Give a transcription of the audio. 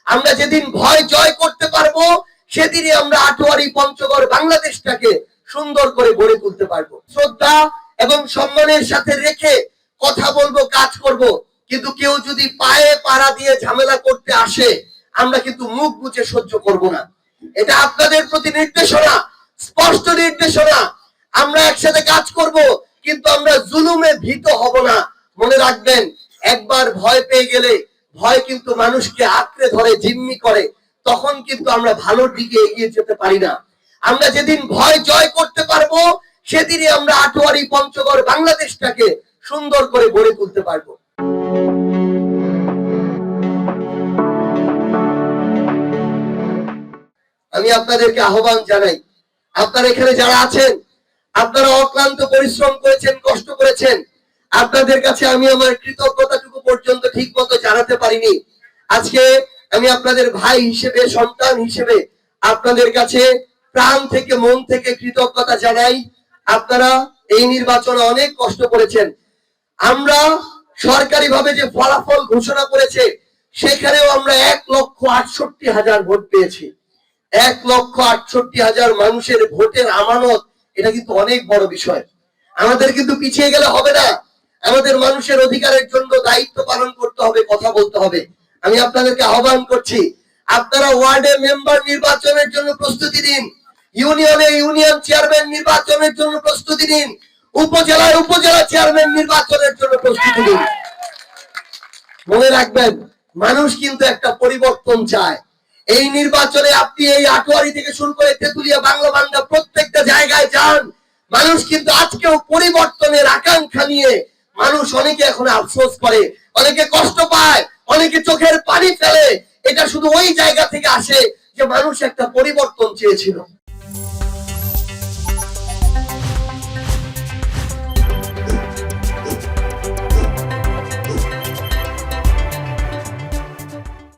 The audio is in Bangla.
আমরা যেদিন ভয় জয় করতে পারবো সেদিনই আমরা আটোয়ারি পঞ্চগড় বাংলাদেশটাকে সুন্দর করে গড়ে তুলতে পারবো। শ্রদ্ধা এবং সম্মানের সাথে রেখে কথা বলবো, কাজ করব। কিন্তু কেউ যদি পায়ে পাড়া দিয়ে ঝামেলা করতে আসে আমরা কিন্তু মুখ বুজে সহ্য করব না। এটা আপনাদের প্রতি নির্দেশনা, স্পষ্ট নির্দেশনা। আমরা একসাথে কাজ করব, কিন্তু আমরা জুলুমে ভীত হব না। মনে রাখবেন, একবার ভয় পেয়ে গেলে ভয় কিন্তু মানুষকে আঁকড়ে ধরে, জিম্মি করে, তখন কিন্তু আমরা ভালোর দিকে এগিয়ে যেতে পারি না। আমরা যেদিন ভয় জয় করতে পারবো সেদিনই আমরা আটোয়ারি পঞ্চগড় বাংলাদেশটাকে সুন্দর করে গড়ে তুলতে পারবো। আমি আপনাদেরকে আহ্বান জানাই, আপনারা এখানে যারা আছেন, আপনারা অক্লান্ত পরিশ্রম করেছেন, কষ্ট করেছেন। আপনাদের কাছে আমি আমার কৃতজ্ঞতাটুকু পর্যন্ত ঠিক মতো জানাতে পারিনি। আজকে আমি আপনাদের ভাই হিসেবে, সন্তান হিসেবে আপনাদের কাছে প্রাণ থেকে, মন থেকে কৃতজ্ঞতা জানাই। আপনারা এই নির্বাচনে অনেক কষ্ট করেছেন। আমরা সরকারিভাবে যে ফলাফল ঘোষণা করেছে সেখানেও আমরা 1,68,000 ভোট পেয়েছি। 1,68,000 মানুষের ভোটের আমানত, এটা কিন্তু অনেক বড় বিষয়। আমাদের কিন্তু পিছিয়ে গেলে হবে না। আমাদের মানুষের অধিকারের জন্য দায়িত্ব পালন করতে হবে, কথা বলতে হবে। আমি আপনাদেরকে আহ্বান করছি, আপনারা ওয়ার্ডে মেম্বার নির্বাচনের জন্য প্রস্তুতি নিন, ইউনিয়নে ইউনিয়ন চেয়ারম্যান নির্বাচনের জন্য প্রস্তুতি নিন, উপজেলায় উপজেলা চেয়ারম্যান নির্বাচনের জন্য প্রস্তুতি নিন। মনে রাখবেন, মানুষ কিন্তু একটা পরিবর্তন চায়। এই নির্বাচনে আপনি এই আটোয়ারি থেকে শুরু করে তেতুলিয়া, বাংলা বান্ধা প্রত্যেকটা জায়গায় যান, মানুষ কিন্তু আজকেও পরিবর্তনের আকাঙ্ক্ষা নিয়ে, মানুষ অনেকে এখন আফসোস করে, অনেকে কষ্ট পায়, অনেকে চোখের পানি ফেলে। এটা শুধু ওই জায়গা থেকে আসে যে মানুষ একটা পরিবর্তন চেয়েছিল।